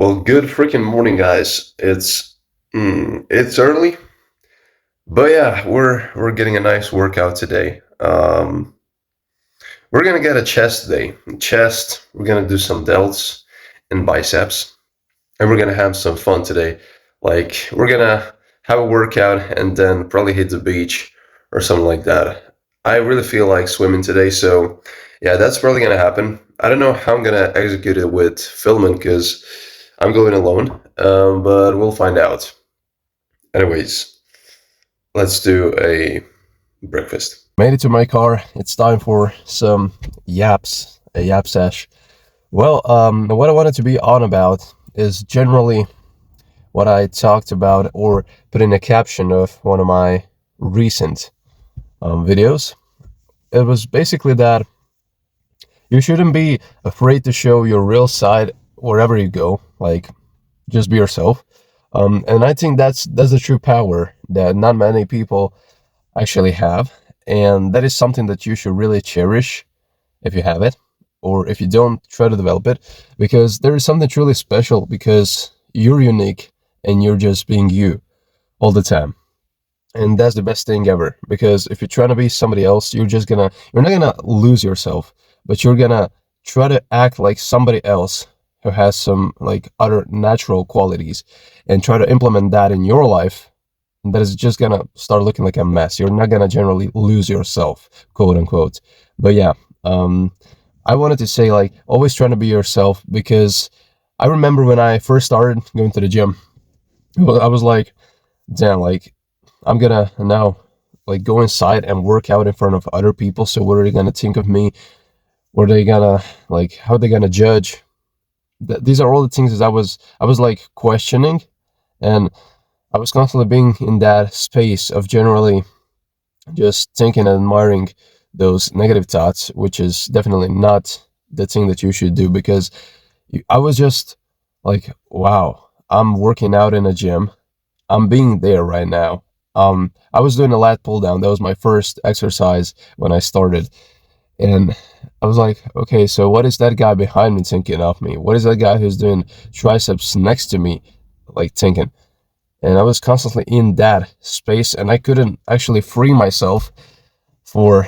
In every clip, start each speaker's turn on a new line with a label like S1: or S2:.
S1: Well, good freaking morning, guys. It's early, but yeah, we're getting a nice workout today. We're gonna get a chest today. Chest. We're gonna do some delts and biceps, and we're gonna have some fun today. Like we're gonna have a workout and then probably hit the beach or something like that. I really feel like swimming today, so yeah, that's probably gonna happen. I don't know how I'm gonna execute it with filming because I'm going alone, but we'll find out. Anyways, let's do a breakfast.
S2: Made it to my car. It's time for some a yap sesh. What I wanted to be on about is generally what I talked about or put in a caption of one of my recent videos. It was basically that you shouldn't be afraid to show your real side wherever you go. Like, just be yourself. And I think that's the true power that not many people actually have, and that is something that you should really cherish if you have it, or if you don't, try to develop it, because there is something truly special because you're unique and you're just being you all the time. And that's the best thing ever, because if you're trying to be somebody else, you're not gonna lose yourself, but you're gonna try to act like somebody else who has some like other natural qualities and try to implement that in your life. And that is just gonna start looking like a mess. You're not gonna generally lose yourself, quote unquote. But yeah, I wanted to say, like, always trying to be yourself, because I remember when I first started going to the gym, I was like, damn, like, I'm gonna now like go inside and work out in front of other people. So what are they gonna think of me? What are they gonna like? How are they gonna judge? These are all the things that I was like questioning, and I was constantly being in that space of generally just thinking and admiring those negative thoughts, which is definitely not the thing that you should do, because I was just like, wow, I'm working out in a gym. I'm being there right now. I was doing a lat pull down. That was my first exercise when I started. And I was like, okay, so what is that guy behind me thinking of me? What is that guy who's doing triceps next to me like thinking? And I was constantly in that space, and I couldn't actually free myself for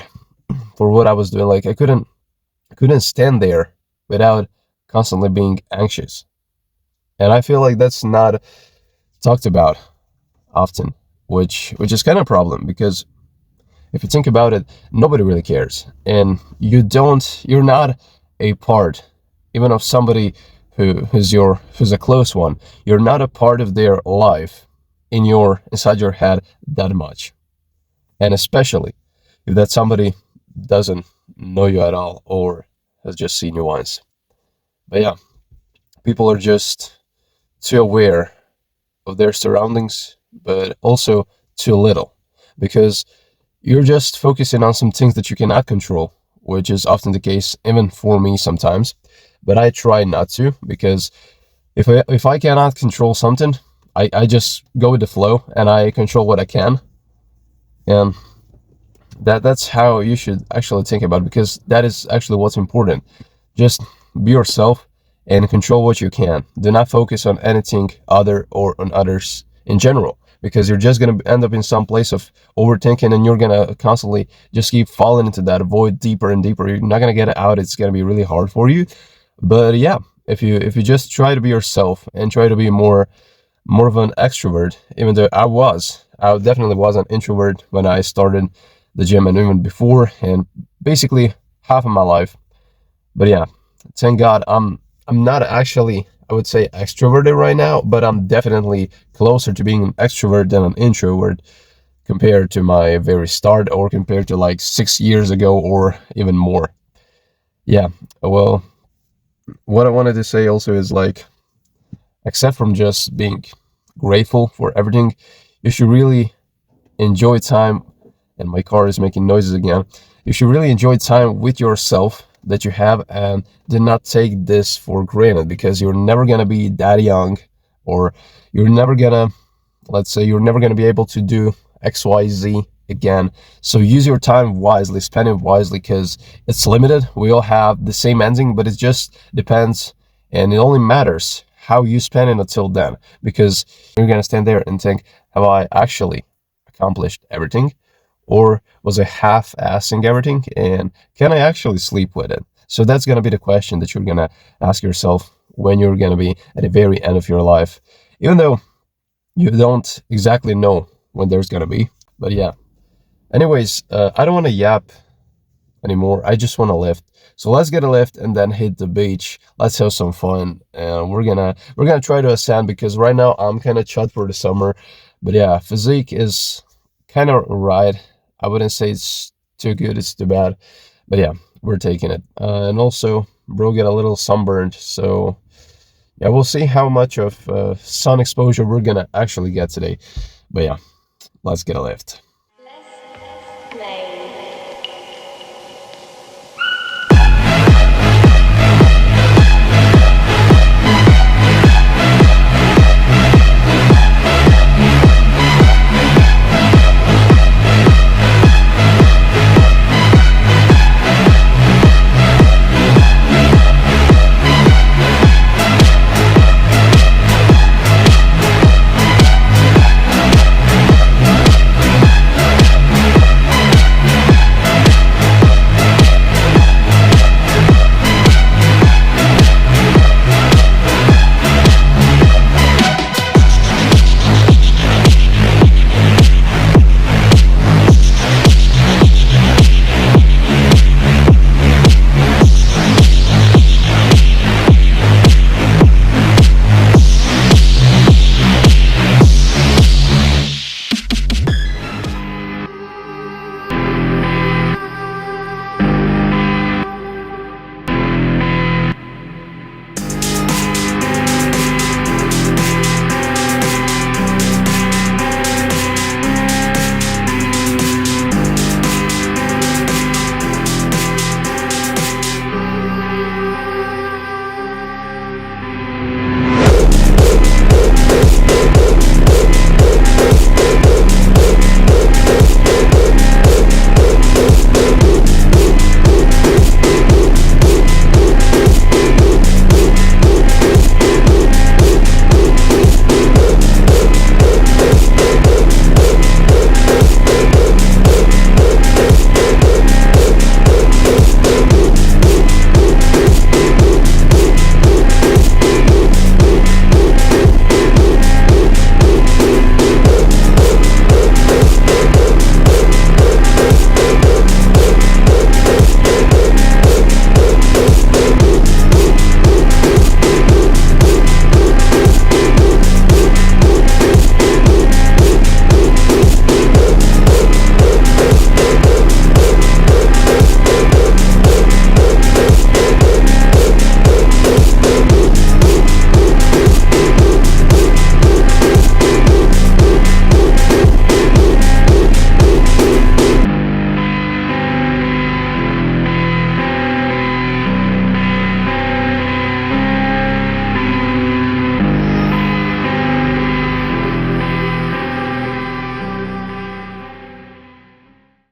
S2: what I was doing. Like I couldn't stand there without constantly being anxious. And I feel like that's not talked about often, which is kind of a problem, because if you think about it, nobody really cares, and you're not a part even of somebody who's a close one. You're not a part of their life inside your head that much, and especially if that somebody doesn't know you at all or has just seen you once. But yeah, people are just too aware of their surroundings, but also too little, because you're just focusing on some things that you cannot control, which is often the case even for me sometimes. But I try not to, because if I cannot control something, I just go with the flow and I control what I can. And that's how you should actually think about it, because that is actually what's important. Just be yourself and control what you can. Do not focus on anything other or on others in general, because you're just going to end up in some place of overthinking, and you're going to constantly just keep falling into that void deeper and deeper. You're not going to get it out. It's going to be really hard for you. But yeah, if you just try to be yourself and try to be more of an extrovert, even though I definitely was an introvert when I started the gym, and even before, and basically half of my life. But yeah, thank God I'm not actually, I would say, extroverted right now, but I'm definitely closer to being an extrovert than an introvert, compared to my very start, or compared to like 6 years ago, or even more. Yeah, well, what I wanted to say also is, like, except from just being grateful for everything, you should really enjoy time. And my car is making noises again. You should really enjoy time with yourself that you have, and do not take this for granted, because you're never going to be that young, or you're never going to, let's say, you're never going to be able to do XYZ again. So use your time wisely, spend it wisely, because it's limited. We all have the same ending, but it just depends, and it only matters how you spend it until then, because you're gonna stand there and think, have I actually accomplished everything, or was I half-assing everything, and can I actually sleep with it? So that's gonna be the question that you're gonna ask yourself when you're gonna be at the very end of your life, even though you don't exactly know when there's gonna be. But yeah. Anyways, I don't want to yap anymore. I just want to lift. So let's get a lift and then hit the beach. Let's have some fun. And we're gonna try to ascend, because right now I'm kind of chud for the summer. But yeah, physique is kind of right. I wouldn't say it's too good, it's too bad. But yeah, we're taking it. And also, bro get a little sunburned. So yeah, we'll see how much of sun exposure we're gonna actually get today. But yeah, let's get a lift.
S3: Let's play.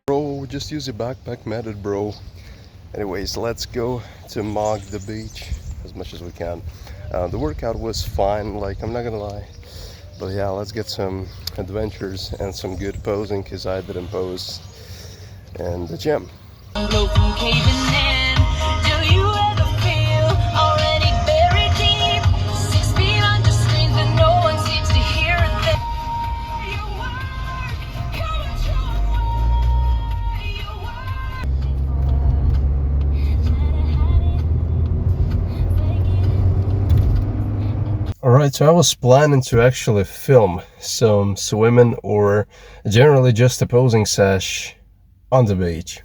S2: Bro, just use your backpack method, bro. Anyways, let's go to Mog the beach as much as we can. The workout was fine, like, I'm not gonna lie. But yeah, let's get some adventures and some good posing, because I didn't pose in the gym. Alright, so I was planning to actually film some swimming or generally just a posing sesh on the beach,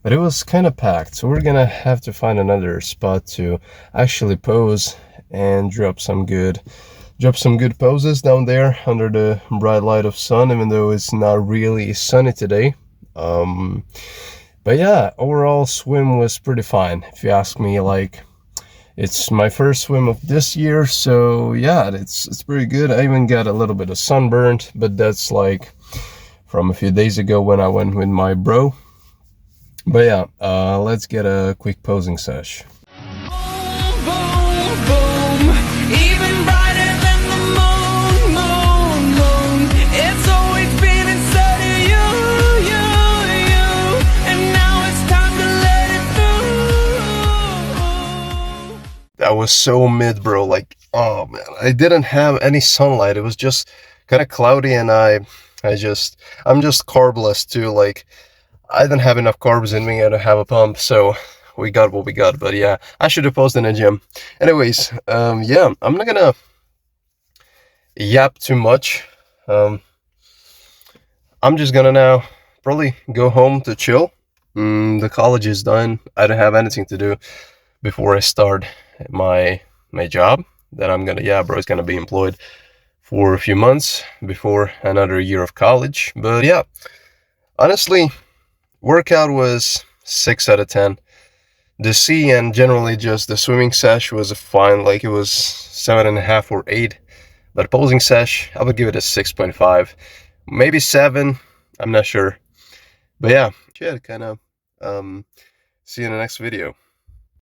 S2: but it was kind of packed, so we're gonna have to find another spot to actually pose and drop some good poses down there under the bright light of sun, even though it's not really sunny today. But yeah, overall swim was pretty fine, if you ask me. Like, it's my first swim of this year, so yeah, it's pretty good. I even got a little bit of sunburned, but that's like from a few days ago when I went with my bro. But yeah, let's get a quick posing sesh.
S4: Boom, boom, boom. Even
S2: was so mid, bro. Like, oh man, I didn't have any sunlight. It was just kind of cloudy, and I'm just carbless too. Like, I didn't have enough carbs in me. I don't have a pump, so we got what we got. But yeah, I should have posted in a gym. Anyways, yeah, I'm not gonna yap too much. I'm just gonna now probably go home to chill. The college is done. I don't have anything to do before I start my job. That I'm gonna, yeah, bro, is gonna be employed for a few months before another year of college. But yeah, honestly, workout was 6 out of 10. The sea and generally just the swimming sesh was fine, like it was 7.5 or 8. But posing sesh, I would give it a 6.5, maybe 7. I'm not sure. But yeah, kind of. See you in the next video.